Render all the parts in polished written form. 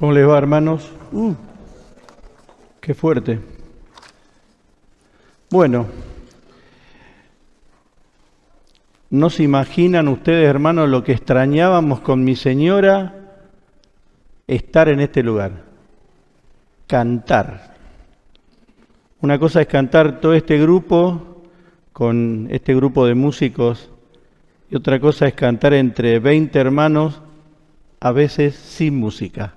¿Cómo les va, hermanos? Qué fuerte. Bueno, no se imaginan ustedes, hermanos, lo que extrañábamos con mi señora estar en este lugar. Cantar. Una cosa es cantar todo este grupo con este grupo de músicos y otra cosa es cantar entre 20 hermanos, a veces sin música.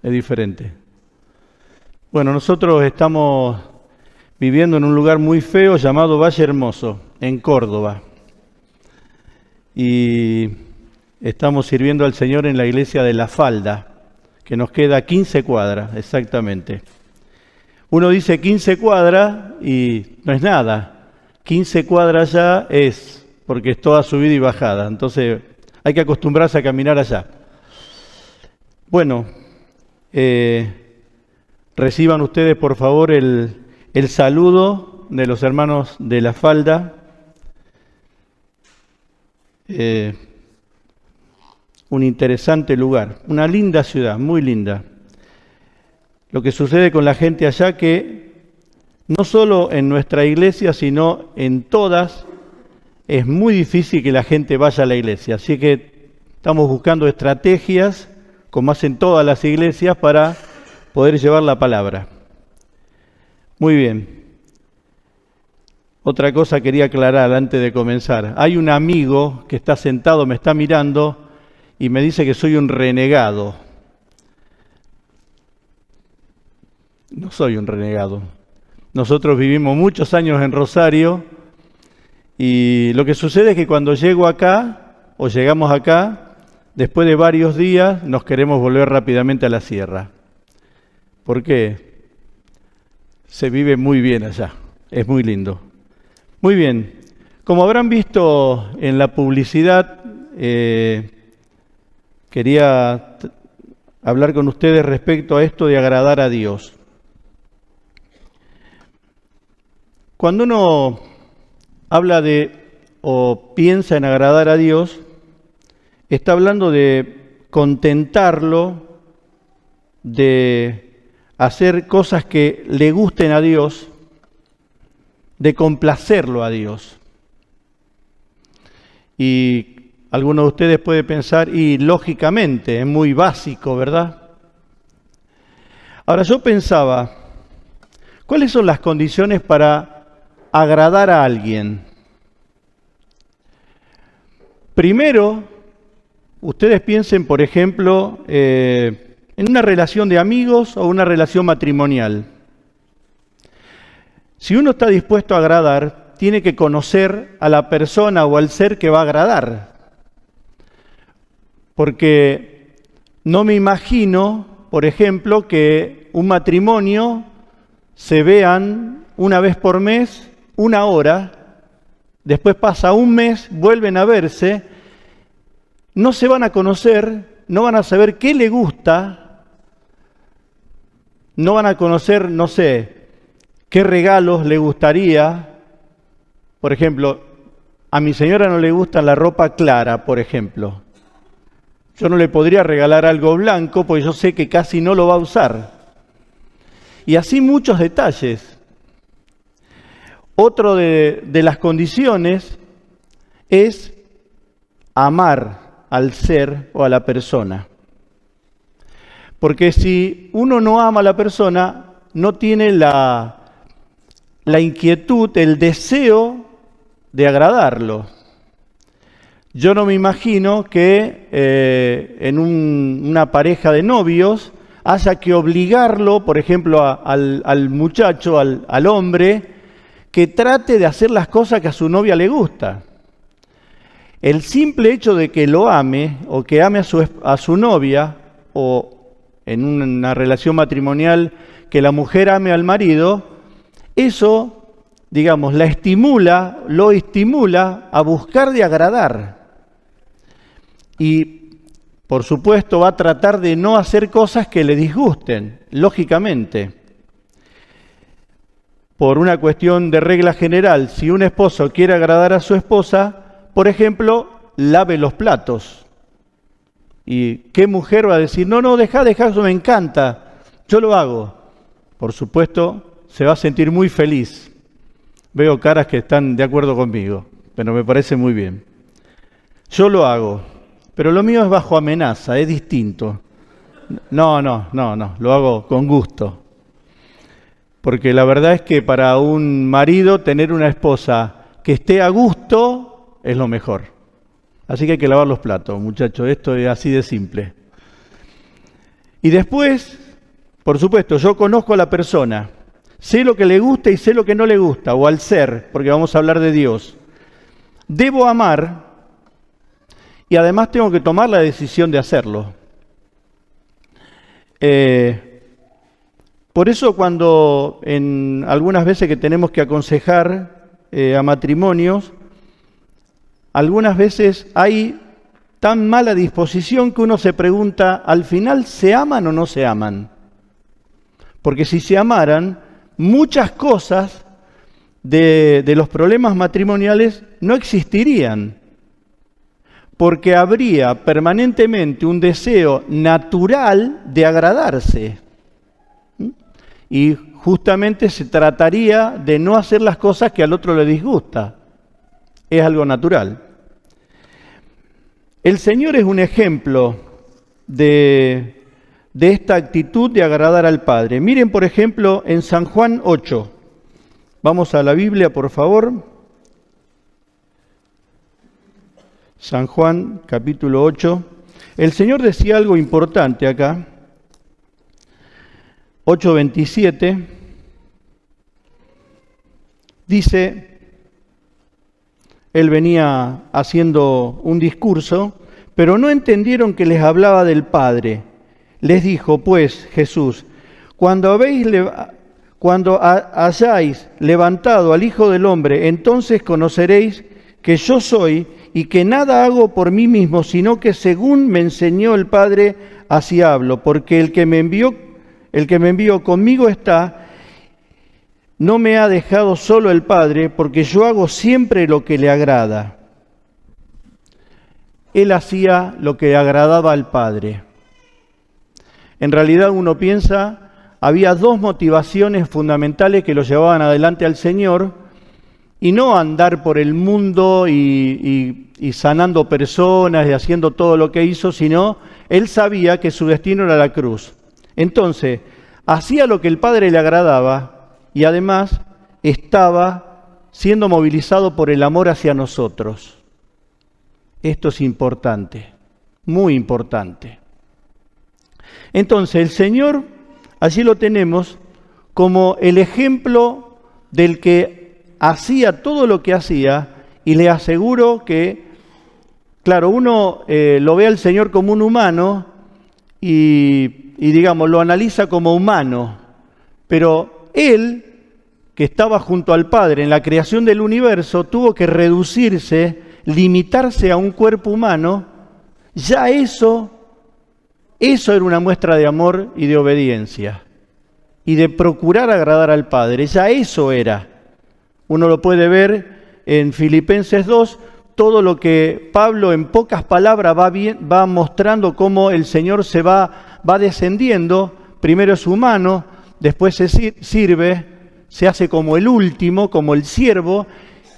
Es diferente. Bueno, nosotros estamos viviendo en un lugar muy feo llamado Valle Hermoso, en Córdoba. Y estamos sirviendo al Señor en la iglesia de La Falda, que nos queda 15 cuadras, exactamente. Uno dice 15 cuadras y no es nada. 15 cuadras ya es, porque es toda subida y bajada. Entonces hay que acostumbrarse a caminar allá. Bueno, reciban ustedes por favor el saludo de los hermanos de La Falda. Un interesante lugar, una linda ciudad, muy linda. Lo que sucede con la gente allá que no solo en nuestra iglesia, sino en todas, es muy difícil que la gente vaya a la iglesia. Así que estamos buscando estrategias, como hacen todas las iglesias, para poder llevar la palabra. Muy bien. Otra cosa quería aclarar antes de comenzar. Hay un amigo que está sentado, me está mirando y me dice que soy un renegado. No soy un renegado. Nosotros vivimos muchos años en Rosario y lo que sucede es que cuando llego acá o llegamos acá, después de varios días nos queremos volver rápidamente a la sierra. ¿Por qué? Se vive muy bien allá, es muy lindo. Muy bien, como habrán visto en la publicidad, quería hablar con ustedes respecto a esto de agradar a Dios. Cuando uno habla de o piensa en agradar a Dios, está hablando de contentarlo, de hacer cosas que le gusten a Dios, de complacerlo a Dios. Y alguno de ustedes puede pensar, y lógicamente, es muy básico, ¿verdad? Ahora yo pensaba, ¿cuáles son las condiciones para agradar a alguien? Primero, ustedes piensen, por ejemplo, en una relación de amigos o una relación matrimonial. Si uno está dispuesto a agradar, tiene que conocer a la persona o al ser que va a agradar. Porque no me imagino, por ejemplo, que un matrimonio se vean una vez por mes, una hora, después pasa un mes, vuelven a verse, no se van a conocer, no van a saber qué le gusta, no van a conocer, no sé, qué regalos le gustaría. Por ejemplo, a mi señora no le gusta la ropa clara, por ejemplo. Yo no le podría regalar algo blanco porque yo sé que casi no lo va a usar. Y así muchos detalles. Otro de las condiciones es amar al ser o a la persona. Porque si uno no ama a la persona, no tiene la inquietud, el deseo de agradarlo. Yo no me imagino que en una pareja de novios haya que obligarlo, por ejemplo, al muchacho, al hombre, que trate de hacer las cosas que a su novia le gusta. El simple hecho de que lo ame o que ame a su novia, o en una relación matrimonial que la mujer ame al marido, eso, digamos, lo estimula a buscar de agradar. Y, por supuesto, va a tratar de no hacer cosas que le disgusten, lógicamente. Por una cuestión de regla general, si un esposo quiere agradar a su esposa, por ejemplo, lave los platos. ¿Y qué mujer va a decir, no, deja, eso me encanta, yo lo hago? Por supuesto, se va a sentir muy feliz. Veo caras que están de acuerdo conmigo, pero me parece muy bien. Yo lo hago, pero lo mío es bajo amenaza, es distinto. No, lo hago con gusto. Porque la verdad es que para un marido tener una esposa que esté a gusto es lo mejor. Así que hay que lavar los platos, muchachos, esto es así de simple. Y después, por supuesto, yo conozco a la persona, sé lo que le gusta y sé lo que no le gusta, o al ser, porque vamos a hablar de Dios. Debo amar y además tengo que tomar la decisión de hacerlo. Por eso cuando en algunas veces que tenemos que aconsejar a matrimonios, algunas veces hay tan mala disposición que uno se pregunta, ¿al final se aman o no se aman? Porque si se amaran, muchas cosas de los problemas matrimoniales no existirían, porque habría permanentemente un deseo natural de agradarse. Y justamente se trataría de no hacer las cosas que al otro le disgusta. Es algo natural. El Señor es un ejemplo de esta actitud de agradar al Padre. Miren, por ejemplo, en San Juan 8. Vamos a la Biblia, por favor. San Juan, capítulo 8. El Señor decía algo importante acá. 8:27. Dice, Él venía haciendo un discurso, pero no entendieron que les hablaba del Padre. Les dijo, pues, Jesús, cuando hayáis levantado al Hijo del Hombre, entonces conoceréis que yo soy y que nada hago por mí mismo, sino que según me enseñó el Padre, así hablo, porque el que me envió conmigo está. No me ha dejado solo el Padre, porque yo hago siempre lo que le agrada. Él hacía lo que agradaba al Padre. En realidad uno piensa, había dos motivaciones fundamentales que lo llevaban adelante al Señor, y no andar por el mundo y sanando personas y haciendo todo lo que hizo, sino Él sabía que su destino era la cruz. Entonces, hacía lo que el Padre le agradaba, y además estaba siendo movilizado por el amor hacia nosotros. Esto es importante, muy importante. Entonces el Señor, allí lo tenemos como el ejemplo del que hacía todo lo que hacía, y le aseguro que, claro, uno lo ve al Señor como un humano y digamos, lo analiza como humano, pero Él, que estaba junto al Padre en la creación del universo, tuvo que reducirse, limitarse a un cuerpo humano. Ya eso era una muestra de amor y de obediencia, y de procurar agradar al Padre. Ya eso era. Uno lo puede ver en Filipenses 2, todo lo que Pablo en pocas palabras va mostrando cómo el Señor se va descendiendo. Primero es humano, después se sirve, se hace como el último, como el siervo,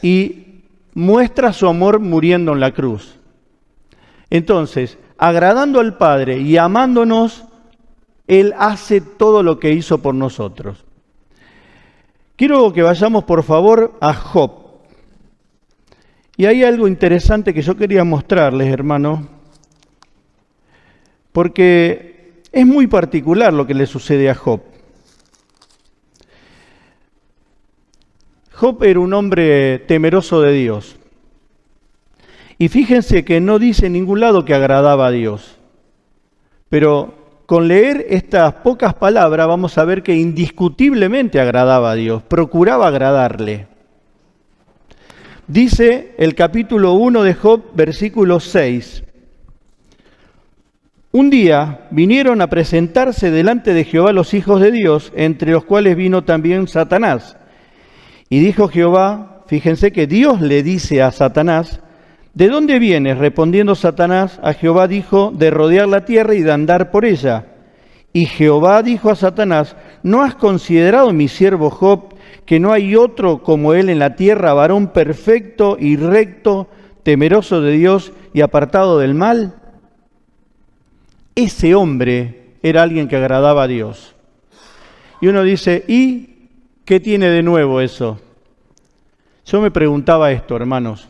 y muestra su amor muriendo en la cruz. Entonces, agradando al Padre y amándonos, Él hace todo lo que hizo por nosotros. Quiero que vayamos, por favor, a Job. Y hay algo interesante que yo quería mostrarles, hermano, porque es muy particular lo que le sucede a Job. Job era un hombre temeroso de Dios. Y fíjense que no dice en ningún lado que agradaba a Dios. Pero con leer estas pocas palabras vamos a ver que indiscutiblemente agradaba a Dios, procuraba agradarle. Dice el capítulo 1 de Job, versículo 6. Un día vinieron a presentarse delante de Jehová los hijos de Dios, entre los cuales vino también Satanás. Y dijo Jehová, fíjense que Dios le dice a Satanás, ¿De dónde vienes? Respondiendo Satanás, a Jehová dijo, de rodear la tierra y de andar por ella. Y Jehová dijo a Satanás, ¿no has considerado, mi siervo Job, que no hay otro como él en la tierra, varón perfecto y recto, temeroso de Dios y apartado del mal? Ese hombre era alguien que agradaba a Dios. Y uno dice, ¿y qué tiene de nuevo eso? Yo me preguntaba esto, hermanos.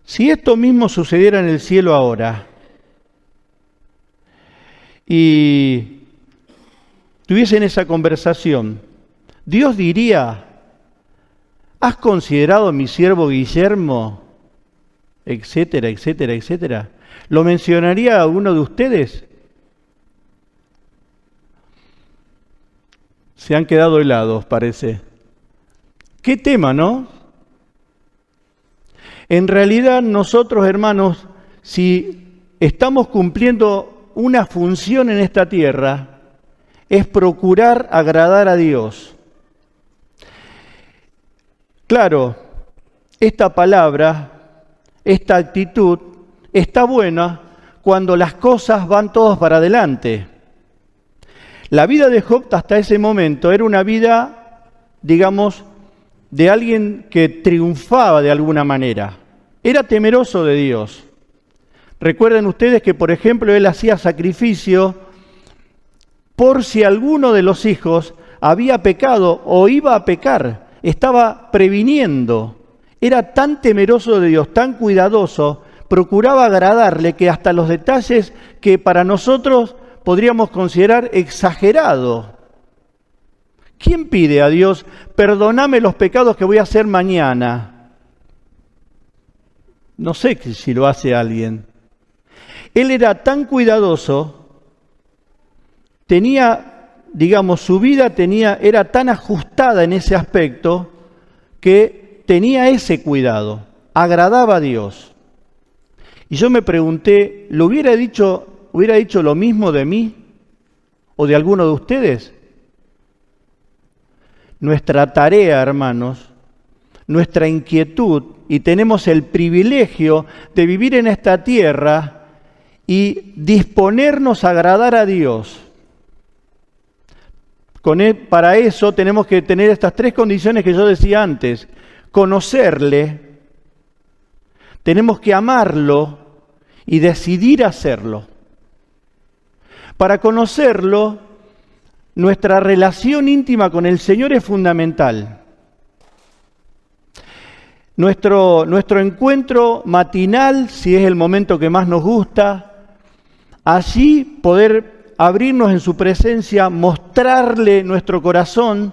Si esto mismo sucediera en el cielo ahora y tuviesen esa conversación, Dios diría, ¿has considerado a mi siervo Guillermo? Etcétera, etcétera, etcétera. ¿Lo mencionaría a uno de ustedes? Se han quedado helados, parece. ¿Qué tema, no? En realidad nosotros, hermanos, si estamos cumpliendo una función en esta tierra, es procurar agradar a Dios. Claro, esta palabra, esta actitud, está buena cuando las cosas van todas para adelante. La vida de Job hasta ese momento era una vida, digamos, de alguien que triunfaba de alguna manera. Era temeroso de Dios. Recuerden ustedes que, por ejemplo, él hacía sacrificio por si alguno de los hijos había pecado o iba a pecar. Estaba previniendo. Era tan temeroso de Dios, tan cuidadoso, procuraba agradarle, que hasta los detalles que para nosotros podríamos considerar exagerados. ¿Quién pide a Dios, perdóname los pecados que voy a hacer mañana? No sé si lo hace alguien. Él era tan cuidadoso, tenía, digamos, su vida era tan ajustada en ese aspecto, que tenía ese cuidado, agradaba a Dios. Y yo me pregunté, ¿lo hubiera dicho lo mismo de mí o de alguno de ustedes? Nuestra tarea, hermanos, nuestra inquietud, y tenemos el privilegio de vivir en esta tierra y disponernos a agradar a Dios. Para eso tenemos que tener estas tres condiciones que yo decía antes. Conocerle, tenemos que amarlo y decidir hacerlo. Para conocerlo, nuestra relación íntima con el Señor es fundamental. Nuestro encuentro matinal, si es el momento que más nos gusta, allí poder abrirnos en su presencia, mostrarle nuestro corazón,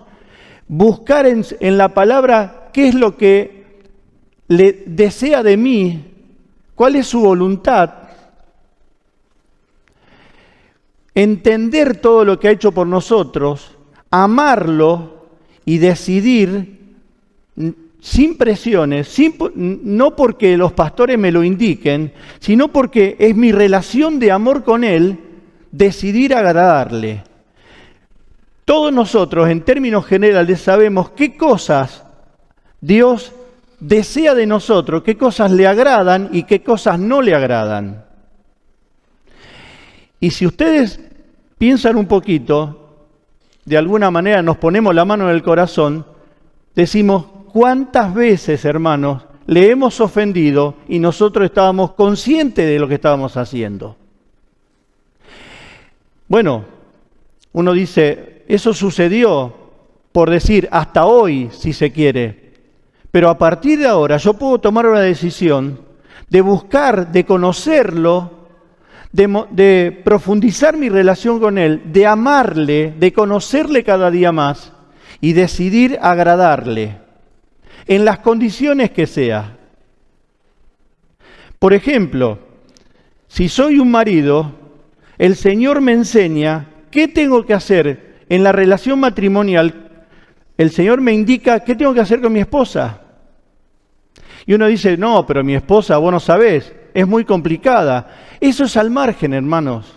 buscar en la palabra qué es lo que le desea de mí, cuál es su voluntad, entender todo lo que ha hecho por nosotros, amarlo y decidir sin presiones, no porque los pastores me lo indiquen, sino porque es mi relación de amor con Él, decidir agradarle. Todos nosotros, en términos generales, sabemos qué cosas Dios desea de nosotros, qué cosas le agradan y qué cosas no le agradan. Y si ustedes piensan un poquito, de alguna manera nos ponemos la mano en el corazón, decimos, ¿cuántas veces, hermanos, le hemos ofendido y nosotros estábamos conscientes de lo que estábamos haciendo? Bueno, uno dice, eso sucedió por decir hasta hoy, si se quiere, pero a partir de ahora yo puedo tomar una decisión de buscar, de conocerlo, de profundizar mi relación con Él, de amarle, de conocerle cada día más y decidir agradarle en las condiciones que sea. Por ejemplo, si soy un marido, el Señor me enseña qué tengo que hacer en la relación matrimonial. El Señor me indica qué tengo que hacer con mi esposa. Y uno dice, no, pero mi esposa, vos no sabés, es muy complicada. Eso es al margen, hermanos.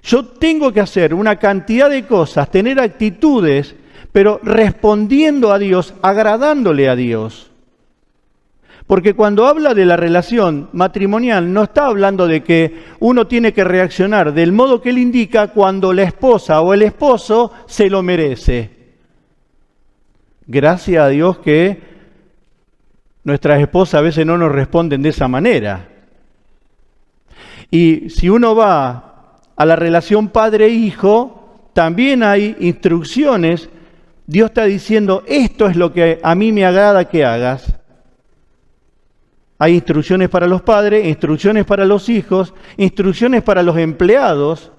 Yo tengo que hacer una cantidad de cosas, tener actitudes, pero respondiendo a Dios, agradándole a Dios. Porque cuando habla de la relación matrimonial, no está hablando de que uno tiene que reaccionar del modo que él indica cuando la esposa o el esposo se lo merece. Gracias a Dios que nuestras esposas a veces no nos responden de esa manera. Y si uno va a la relación padre-hijo, también hay instrucciones. Dios está diciendo, esto es lo que a mí me agrada que hagas. Hay instrucciones para los padres, instrucciones para los hijos, instrucciones para los empleados.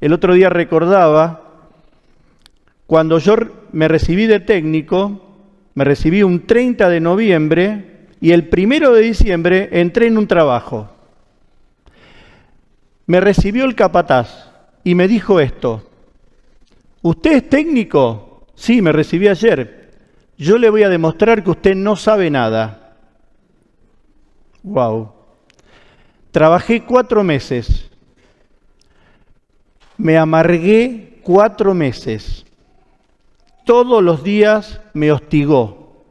El otro día recordaba, cuando yo me recibí de técnico, me recibí un 30 de noviembre y el 1 de diciembre entré en un trabajo. Me recibió el capataz y me dijo esto: ¿usted es técnico? Sí, me recibí ayer. Yo le voy a demostrar que usted no sabe nada. Wow. Trabajé 4 meses. Me amargué 4 meses. Todos los días me hostigó.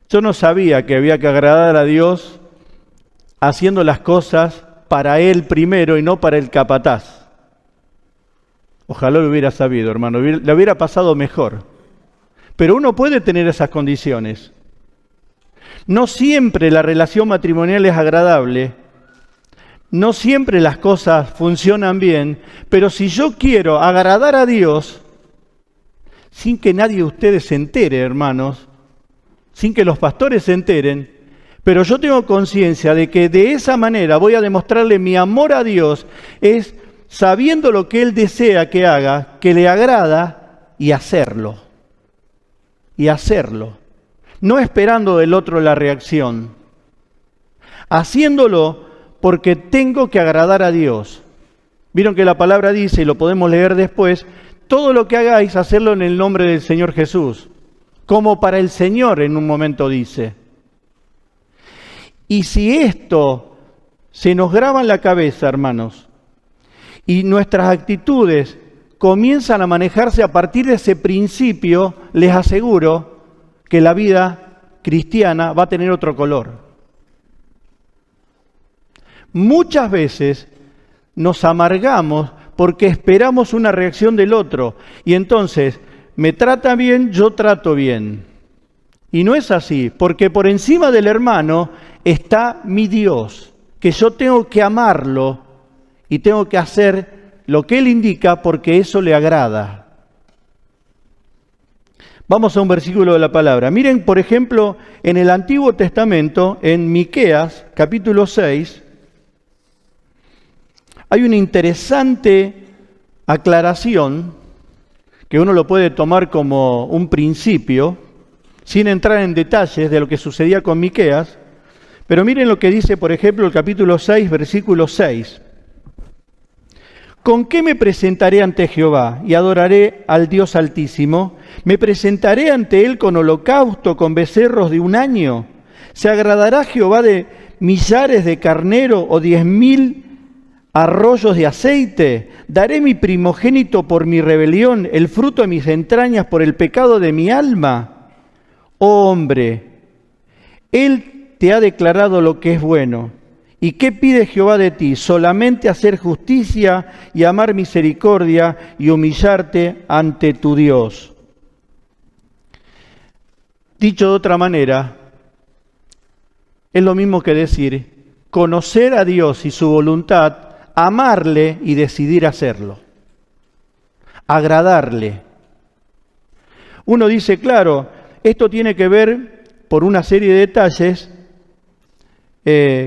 Yo no sabía que había que agradar a Dios haciendo las cosas para Él primero y no para el capataz. Ojalá lo hubiera sabido, hermano, le hubiera pasado mejor. Pero uno puede tener esas condiciones. No siempre la relación matrimonial es agradable, no siempre las cosas funcionan bien, pero si yo quiero agradar a Dios, sin que nadie de ustedes se entere, hermanos, sin que los pastores se enteren, pero yo tengo conciencia de que de esa manera voy a demostrarle mi amor a Dios, es sabiendo lo que Él desea que haga, que le agrada, y hacerlo. Y hacerlo. No esperando del otro la reacción. Haciéndolo porque tengo que agradar a Dios. Vieron que la palabra dice, y lo podemos leer después, todo lo que hagáis, hacerlo en el nombre del Señor Jesús. Como para el Señor en un momento dice. Y si esto se nos graba en la cabeza, hermanos, y nuestras actitudes comienzan a manejarse a partir de ese principio, les aseguro que la vida cristiana va a tener otro color. Muchas veces nos amargamos porque esperamos una reacción del otro y entonces me trata bien, yo trato bien. Y no es así, porque por encima del hermano está mi Dios, que yo tengo que amarlo y tengo que hacer lo que Él indica porque eso le agrada. Vamos a un versículo de la palabra. Miren, por ejemplo, en el Antiguo Testamento, en Miqueas, capítulo 6, hay una interesante aclaración que uno lo puede tomar como un principio, sin entrar en detalles de lo que sucedía con Miqueas, pero miren lo que dice, por ejemplo, el capítulo 6, versículo 6. ¿Con qué me presentaré ante Jehová y adoraré al Dios Altísimo? ¿Me presentaré ante Él con holocausto, con becerros de 1 año? ¿Se agradará Jehová de millares de carnero o 10,000 arroyos de aceite? ¿Daré mi primogénito por mi rebelión, el fruto de mis entrañas por el pecado de mi alma? Oh hombre, Él te ha declarado lo que es bueno. ¿Y qué pide Jehová de ti? Solamente hacer justicia y amar misericordia y humillarte ante tu Dios. Dicho de otra manera, es lo mismo que decir, conocer a Dios y su voluntad, amarle y decidir hacerlo. Agradarle. Uno dice, claro, esto tiene que ver por una serie de detalles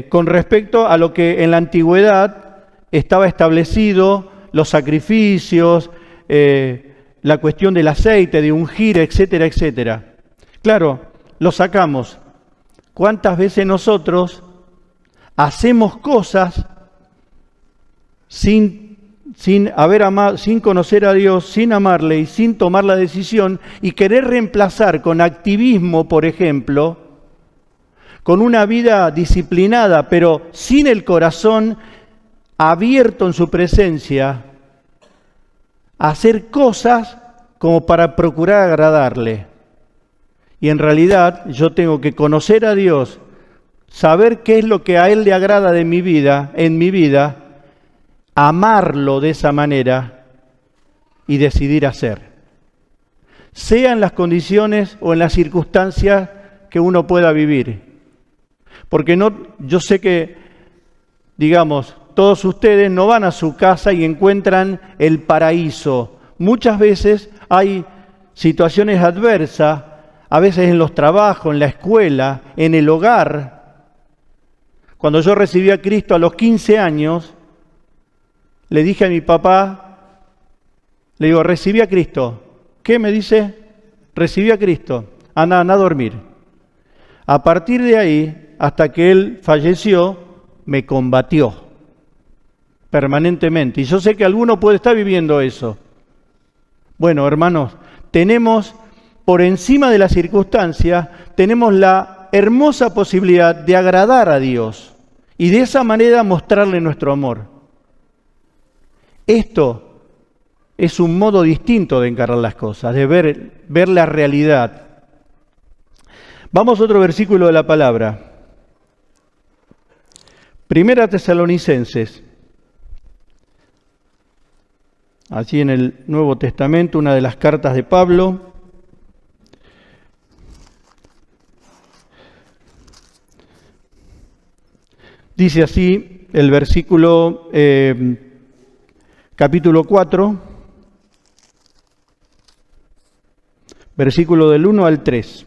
con respecto a lo que en la antigüedad estaba establecido, los sacrificios, la cuestión del aceite, de ungir, etcétera, etcétera. Claro, lo sacamos. ¿Cuántas veces nosotros hacemos cosas sin haber amado, sin conocer a Dios, sin amarle y sin tomar la decisión y querer reemplazar con activismo, por ejemplo, con una vida disciplinada, pero sin el corazón abierto en su presencia, hacer cosas como para procurar agradarle. Y en realidad yo tengo que conocer a Dios, saber qué es lo que a Él le agrada de mi vida, en mi vida, amarlo de esa manera y decidir hacer. Sea en las condiciones o en las circunstancias que uno pueda vivir. Porque yo sé que, digamos, todos ustedes no van a su casa y encuentran el paraíso. Muchas veces hay situaciones adversas, a veces en los trabajos, en la escuela, en el hogar. Cuando yo recibí a Cristo a los 15 años, le dije a mi papá, le digo, recibí a Cristo. ¿Qué me dice? Recibí a Cristo. Anda a dormir. A partir de ahí, hasta que él falleció, me combatió permanentemente. Y yo sé que alguno puede estar viviendo eso. Bueno, hermanos, tenemos por encima de las circunstancias, tenemos la hermosa posibilidad de agradar a Dios y de esa manera mostrarle nuestro amor. Esto es un modo distinto de encarar las cosas, de ver la realidad. Vamos a otro versículo de la palabra. Primera Tesalonicenses. Allí en el Nuevo Testamento, una de las cartas de Pablo. Dice así el versículo, capítulo 4, versículo del 1 al 3.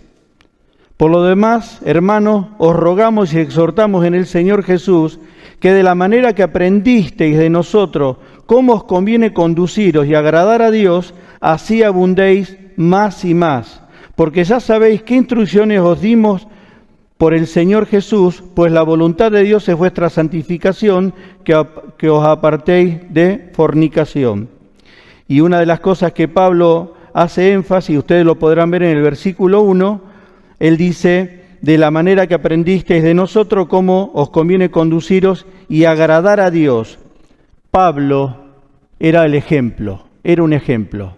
Por lo demás, hermanos, os rogamos y exhortamos en el Señor Jesús que de la manera que aprendisteis de nosotros cómo os conviene conduciros y agradar a Dios, así abundéis más y más. Porque ya sabéis qué instrucciones os dimos por el Señor Jesús, pues la voluntad de Dios es vuestra santificación, que os apartéis de fornicación. Y una de las cosas que Pablo hace énfasis, ustedes lo podrán ver en el versículo 1, él dice, de la manera que aprendisteis de nosotros, cómo os conviene conduciros y agradar a Dios. Pablo era el ejemplo, era un ejemplo.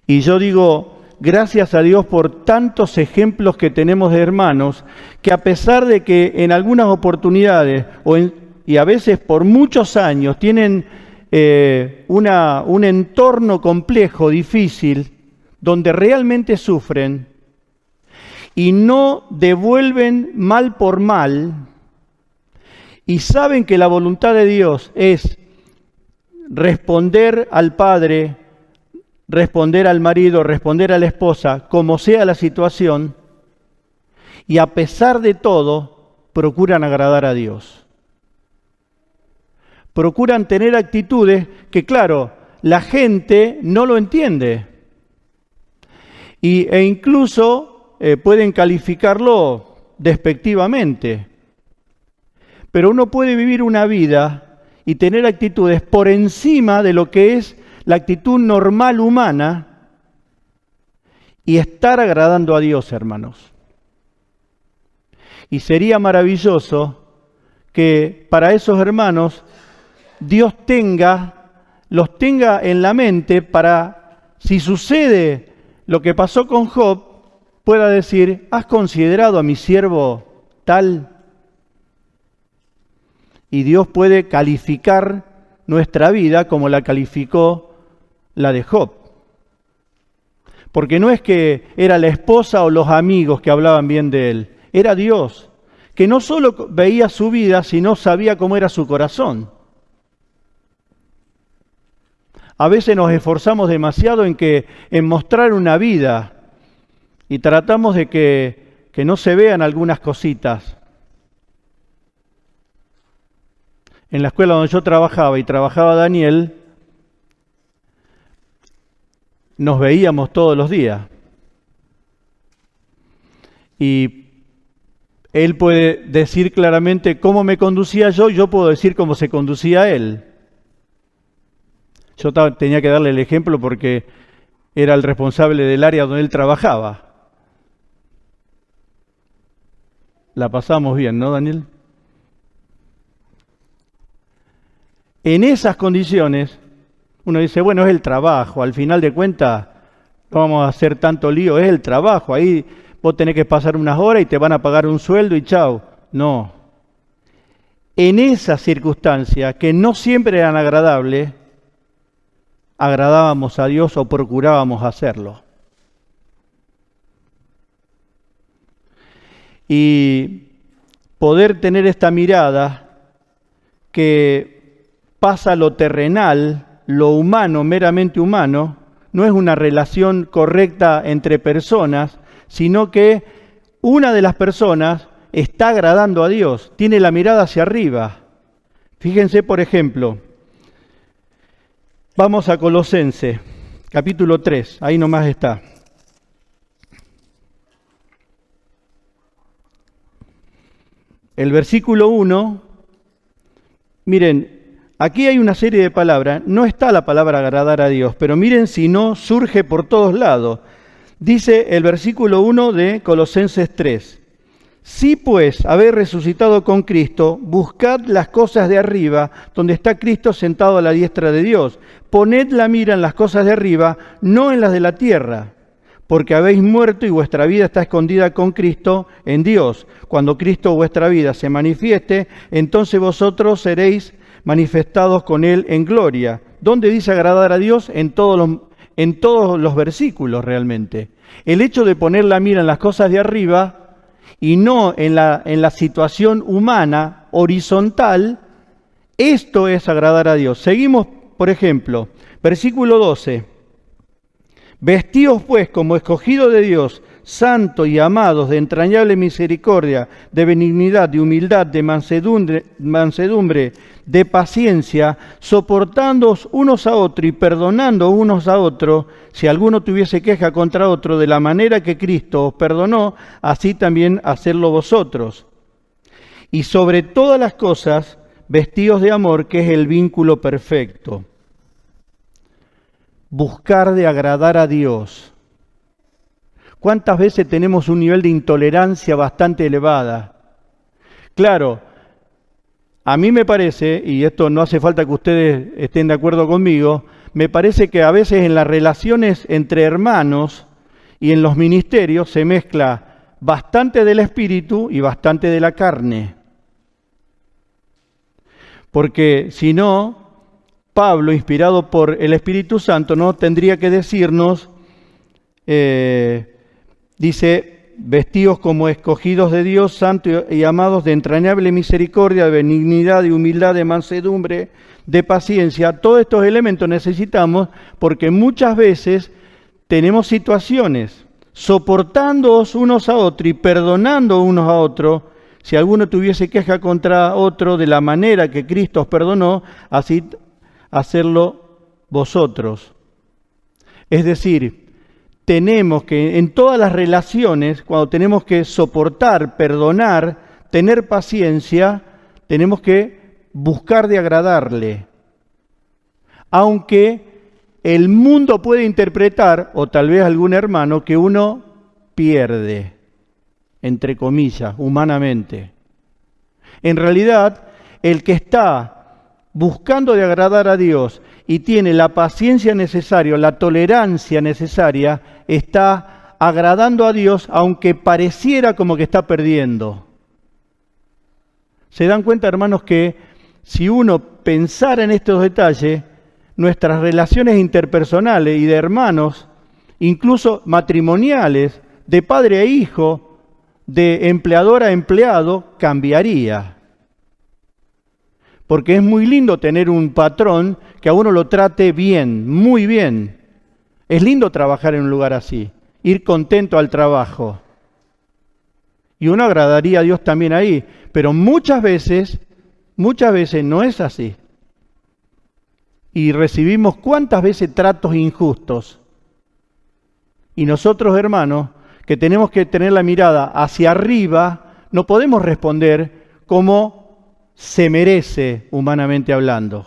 Y yo digo, gracias a Dios por tantos ejemplos que tenemos de hermanos, que a pesar de que en algunas oportunidades y a veces por muchos años tienen un entorno complejo, difícil, donde realmente sufren, y no devuelven mal por mal, y saben que la voluntad de Dios es responder al Padre, responder al marido, responder a la esposa, como sea la situación, y a pesar de todo, procuran agradar a Dios. Procuran tener actitudes que, claro, la gente no lo entiende. E incluso pueden calificarlo despectivamente. Pero uno puede vivir una vida y tener actitudes por encima de lo que es la actitud normal humana y estar agradando a Dios, hermanos. Y sería maravilloso que para esos hermanos Dios los tenga en la mente para, si sucede lo que pasó con Job, pueda decir, ¿has considerado a mi siervo tal? Y Dios puede calificar nuestra vida como la calificó la de Job. Porque no es que era la esposa o los amigos que hablaban bien de él, era Dios, que no solo veía su vida, sino sabía cómo era su corazón. A veces nos esforzamos demasiado en mostrar una vida y tratamos de que no se vean algunas cositas. En la escuela donde yo trabajaba Daniel, nos veíamos todos los días. Y él puede decir claramente cómo me conducía yo puedo decir cómo se conducía él. Yo tenía que darle el ejemplo porque era el responsable del área donde él trabajaba. La pasamos bien, ¿no, Daniel? En esas condiciones, uno dice, bueno, es el trabajo, al final de cuentas, no vamos a hacer tanto lío, es el trabajo, ahí vos tenés que pasar unas horas y te van a pagar un sueldo y chao. No. En esas circunstancias, que no siempre eran agradables, agradábamos a Dios o procurábamos hacerlo. Y poder tener esta mirada que pasa lo terrenal, lo humano, meramente humano, no es una relación correcta entre personas, sino que una de las personas está agradando a Dios, tiene la mirada hacia arriba. Fíjense, por ejemplo, vamos a Colosenses, capítulo 3, ahí nomás está. El versículo 1, miren, aquí hay una serie de palabras, no está la palabra agradar a Dios, pero miren si no surge por todos lados. Dice el versículo 1 de Colosenses 3. Si pues habéis resucitado con Cristo, buscad las cosas de arriba, donde está Cristo sentado a la diestra de Dios. Poned la mira en las cosas de arriba, no en las de la tierra, porque habéis muerto y vuestra vida está escondida con Cristo en Dios. Cuando Cristo vuestra vida se manifieste, entonces vosotros seréis manifestados con Él en gloria. ¿Dónde dice agradar a Dios? En todos los versículos realmente. El hecho de poner la mira en las cosas de arriba y no en la situación humana, horizontal, esto es agradar a Dios. Seguimos, por ejemplo, versículo 12. Vestíos pues como escogidos de Dios, santos y amados, de entrañable misericordia, de benignidad, de humildad, de mansedumbre, de paciencia, soportándoos unos a otros y perdonando unos a otros, si alguno tuviese queja contra otro, de la manera que Cristo os perdonó, así también hacedlo vosotros. Y sobre todas las cosas, vestíos de amor, que es el vínculo perfecto. Buscar de agradar a Dios. ¿Cuántas veces tenemos un nivel de intolerancia bastante elevada? Claro, a mí me parece, y esto no hace falta que ustedes estén de acuerdo conmigo, me parece que a veces en las relaciones entre hermanos y en los ministerios se mezcla bastante del espíritu y bastante de la carne. Porque si no, Pablo, inspirado por el Espíritu Santo, no tendría que decirnos, dice, vestíos como escogidos de Dios, santos y amados, de entrañable misericordia, de benignidad, de humildad, de mansedumbre, de paciencia. Todos estos elementos necesitamos porque muchas veces tenemos situaciones soportándoos unos a otros y perdonando unos a otros. Si alguno tuviese queja contra otro, de la manera que Cristo os perdonó, así hacerlo vosotros. Es decir, tenemos que, en todas las relaciones, cuando tenemos que soportar, perdonar, tener paciencia, tenemos que buscar de agradarle. Aunque el mundo puede interpretar, o tal vez algún hermano, que uno pierde, entre comillas, humanamente. En realidad, el que está buscando de agradar a Dios y tiene la paciencia necesaria, la tolerancia necesaria, está agradando a Dios aunque pareciera como que está perdiendo. ¿Se dan cuenta, hermanos, que si uno pensara en estos detalles, nuestras relaciones interpersonales y de hermanos, incluso matrimoniales, de padre a hijo, de empleador a empleado, cambiaría? Porque es muy lindo tener un patrón que a uno lo trate bien, muy bien. Es lindo trabajar en un lugar así, ir contento al trabajo. Y uno agradaría a Dios también ahí, pero muchas veces no es así. Y recibimos cuántas veces tratos injustos. Y nosotros, hermanos, que tenemos que tener la mirada hacia arriba, no podemos responder como se merece humanamente hablando.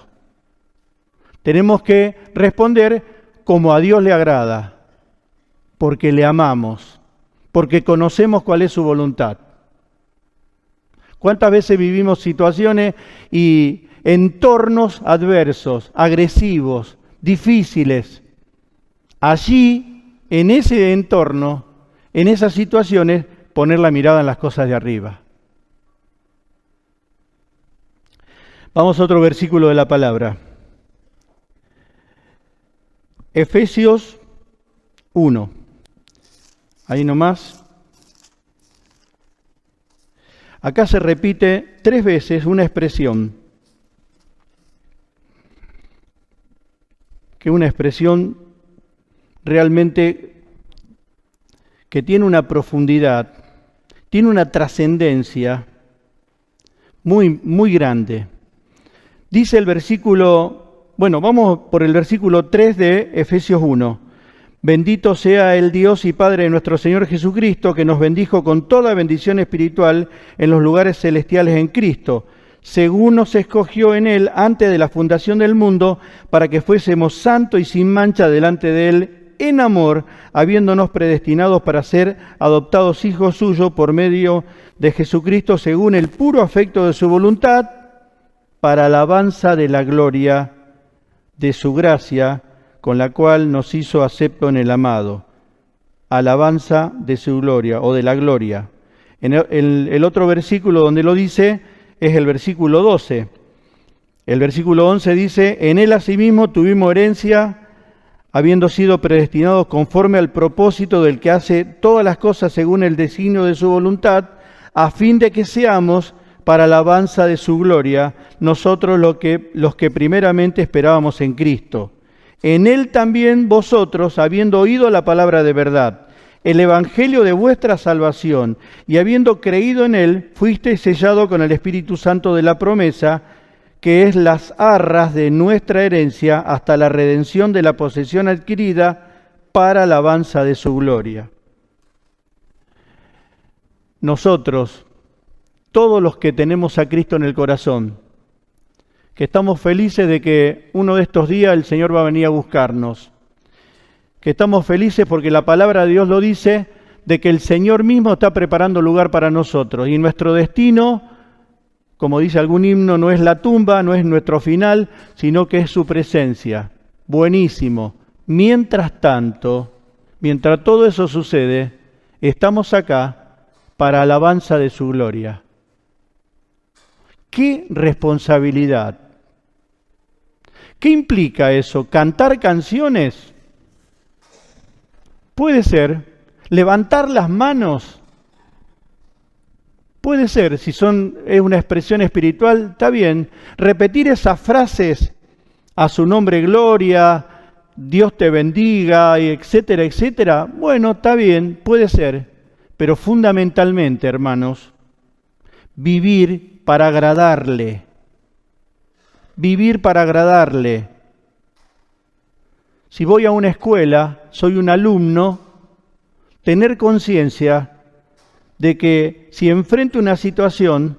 Tenemos que responder como a Dios le agrada, porque le amamos, porque conocemos cuál es su voluntad. ¿Cuántas veces vivimos situaciones y entornos adversos, agresivos, difíciles? Allí en ese entorno, en esas situaciones, poner la mirada en las cosas de arriba. Vamos a otro versículo de la palabra. Efesios 1. Ahí nomás. Acá se repite 3 veces una expresión. Que una expresión realmente que tiene una profundidad, tiene una trascendencia muy, muy grande. Dice el versículo, bueno, vamos por el versículo 3 de Efesios 1. Bendito sea el Dios y Padre de nuestro Señor Jesucristo, que nos bendijo con toda bendición espiritual en los lugares celestiales en Cristo, según nos escogió en Él antes de la fundación del mundo, para que fuésemos santos y sin mancha delante de Él, en amor, habiéndonos predestinados para ser adoptados hijos suyos por medio de Jesucristo, según el puro afecto de su voluntad, para alabanza de la gloria de su gracia, con la cual nos hizo acepto en el amado. Alabanza de su gloria, o de la gloria. En el otro versículo donde lo dice es el versículo 12. El versículo 11 dice, en él asimismo tuvimos herencia, habiendo sido predestinados conforme al propósito del que hace todas las cosas según el designio de su voluntad, a fin de que seamos para alabanza de su gloria, nosotros los que primeramente esperábamos en Cristo. En Él también vosotros, habiendo oído la palabra de verdad, el evangelio de vuestra salvación, y habiendo creído en Él, fuisteis sellados con el Espíritu Santo de la promesa, que es las arras de nuestra herencia hasta la redención de la posesión adquirida para alabanza de su gloria. Nosotros, todos los que tenemos a Cristo en el corazón, que estamos felices de que uno de estos días el Señor va a venir a buscarnos, que estamos felices porque la palabra de Dios lo dice, de que el Señor mismo está preparando lugar para nosotros, y nuestro destino, como dice algún himno, no es la tumba, no es nuestro final, sino que es su presencia. Buenísimo. Mientras tanto, mientras todo eso sucede, estamos acá para alabanza de su gloria. ¡Qué responsabilidad! ¿Qué implica eso? ¿Cantar canciones? Puede ser. ¿Levantar las manos? Puede ser. Si es una expresión espiritual, está bien. Repetir esas frases, a su nombre gloria, Dios te bendiga, etcétera, etcétera. Bueno, está bien, puede ser. Pero fundamentalmente, hermanos, vivir para agradarle. Vivir para agradarle. Si voy a una escuela, soy un alumno, tener conciencia de que si enfrento una situación,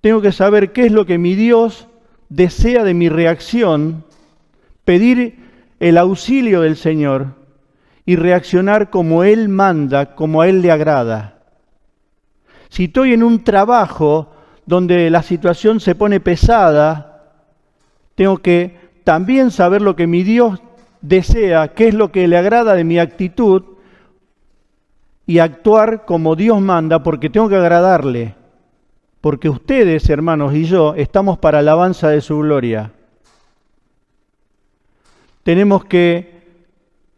tengo que saber qué es lo que mi Dios desea de mi reacción, pedir el auxilio del Señor y reaccionar como Él manda, como a Él le agrada. Si estoy en un trabajo donde la situación se pone pesada, tengo que también saber lo que mi Dios desea, qué es lo que le agrada de mi actitud y actuar como Dios manda, porque tengo que agradarle. Porque ustedes, hermanos, y yo, estamos para alabanza de su gloria. Tenemos que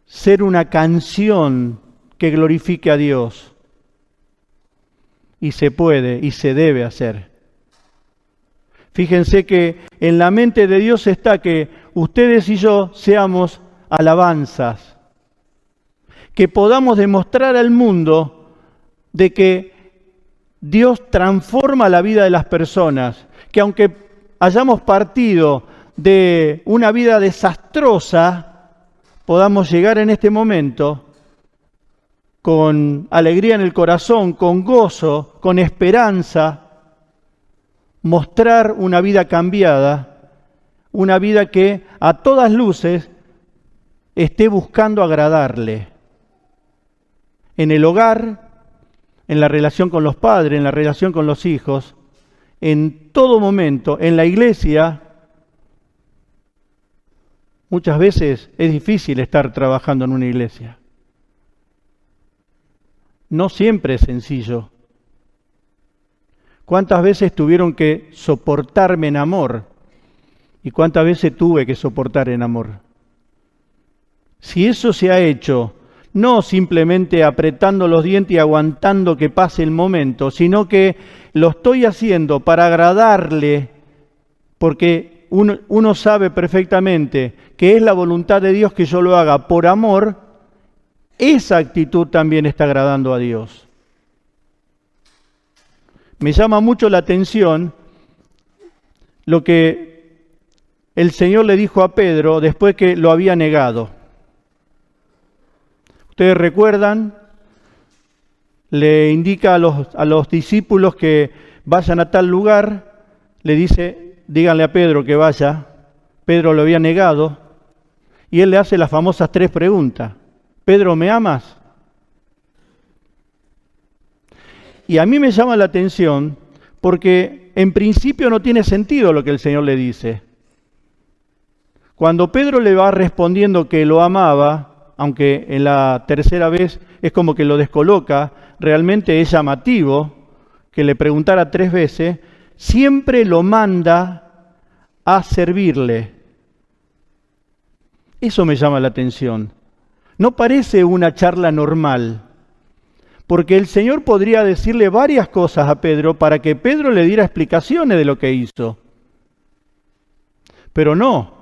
ser una canción que glorifique a Dios. Y se puede y se debe hacer. Fíjense que en la mente de Dios está que ustedes y yo seamos alabanzas, que podamos demostrar al mundo de que Dios transforma la vida de las personas, que aunque hayamos partido de una vida desastrosa, podamos llegar en este momento con alegría en el corazón, con gozo, con esperanza, mostrar una vida cambiada, una vida que a todas luces esté buscando agradarle. En el hogar, en la relación con los padres, en la relación con los hijos, en todo momento, en la iglesia. Muchas veces es difícil estar trabajando en una iglesia, no siempre es sencillo. ¿Cuántas veces tuvieron que soportarme en amor? ¿Y cuántas veces tuve que soportar en amor? Si eso se ha hecho, no simplemente apretando los dientes y aguantando que pase el momento, sino que lo estoy haciendo para agradarle, porque uno sabe perfectamente que es la voluntad de Dios que yo lo haga por amor, esa actitud también está agradando a Dios. Me llama mucho la atención lo que el Señor le dijo a Pedro después que lo había negado. Ustedes recuerdan, le indica a los discípulos que vayan a tal lugar, le dice, díganle a Pedro que vaya. Pedro lo había negado y él le hace las famosas 3 preguntas. Pedro, ¿me amas? Y a mí me llama la atención porque en principio no tiene sentido lo que el Señor le dice. Cuando Pedro le va respondiendo que lo amaba, aunque en la tercera vez es como que lo descoloca, realmente es llamativo que le preguntara 3 veces, siempre lo manda a servirle. Eso me llama la atención. No parece una charla normal. Porque el Señor podría decirle varias cosas a Pedro para que Pedro le diera explicaciones de lo que hizo. Pero no.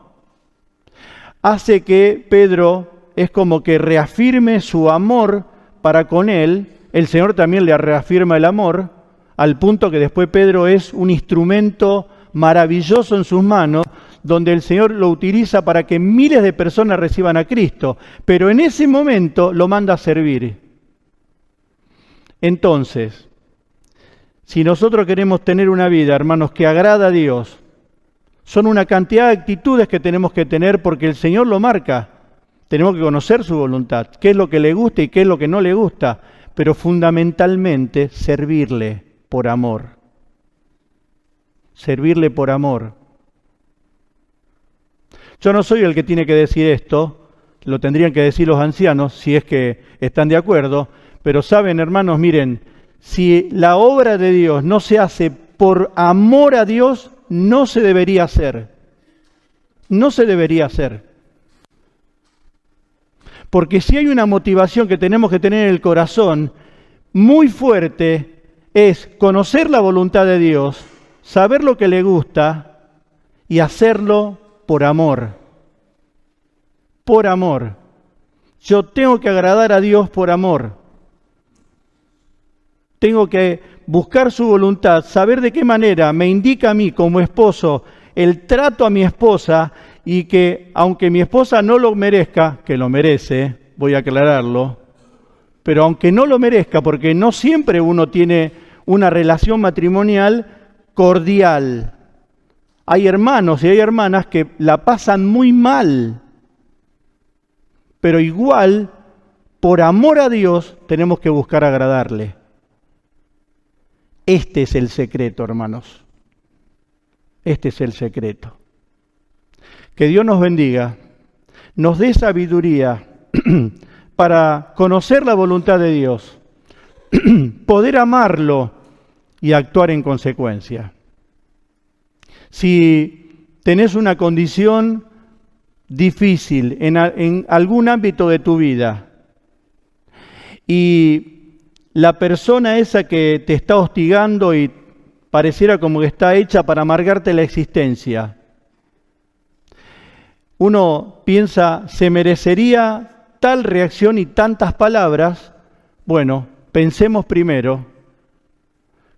Hace que Pedro es como que reafirme su amor para con él. El Señor también le reafirma el amor, al punto que después Pedro es un instrumento maravilloso en sus manos, donde el Señor lo utiliza para que miles de personas reciban a Cristo. Pero en ese momento lo manda a servir. Entonces, si nosotros queremos tener una vida, hermanos, que agrada a Dios, son una cantidad de actitudes que tenemos que tener porque el Señor lo marca. Tenemos que conocer su voluntad, qué es lo que le gusta y qué es lo que no le gusta, pero fundamentalmente servirle por amor. Servirle por amor. Yo no soy el que tiene que decir esto, lo tendrían que decir los ancianos, si es que están de acuerdo. Pero saben, hermanos, miren, si la obra de Dios no se hace por amor a Dios, no se debería hacer. No se debería hacer. Porque si hay una motivación que tenemos que tener en el corazón muy fuerte, es conocer la voluntad de Dios, saber lo que le gusta y hacerlo por amor. Por amor. Yo tengo que agradar a Dios por amor. Tengo que buscar su voluntad, saber de qué manera me indica a mí como esposo el trato a mi esposa y que aunque mi esposa no lo merezca, que lo merece, voy a aclararlo, pero aunque no lo merezca, porque no siempre uno tiene una relación matrimonial cordial. Hay hermanos y hay hermanas que la pasan muy mal, pero igual, por amor a Dios, tenemos que buscar agradarle. Este es el secreto, hermanos. Este es el secreto. Que Dios nos bendiga, nos dé sabiduría para conocer la voluntad de Dios, poder amarlo y actuar en consecuencia. Si tenés una condición difícil en algún ámbito de tu vida y la persona esa que te está hostigando y pareciera como que está hecha para amargarte la existencia, uno piensa, ¿se merecería tal reacción y tantas palabras? Bueno, pensemos primero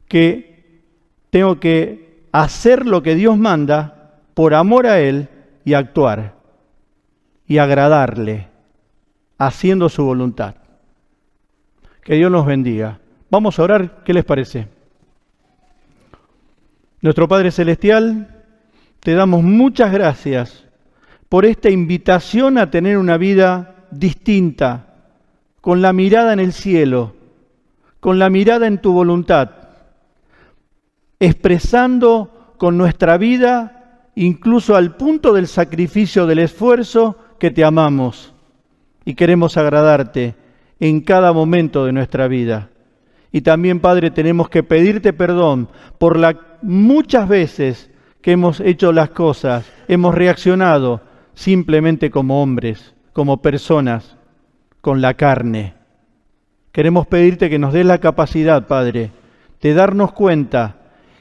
que tengo que hacer lo que Dios manda por amor a Él y actuar y agradarle, haciendo su voluntad. Que Dios nos bendiga. Vamos a orar, ¿qué les parece? Nuestro Padre Celestial, te damos muchas gracias por esta invitación a tener una vida distinta, con la mirada en el cielo, con la mirada en tu voluntad, expresando con nuestra vida, incluso al punto del sacrificio, del esfuerzo, que te amamos y queremos agradarte en cada momento de nuestra vida. Y también, Padre, tenemos que pedirte perdón por las muchas veces que hemos hecho las cosas, hemos reaccionado simplemente como hombres, como personas, con la carne. Queremos pedirte que nos des la capacidad, Padre, de darnos cuenta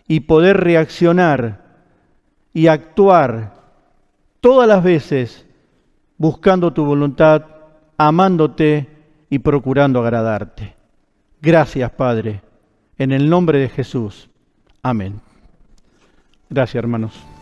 y poder reaccionar y actuar todas las veces buscando tu voluntad, amándote y procurando agradarte. Gracias, Padre, en el nombre de Jesús. Amén. Gracias, hermanos.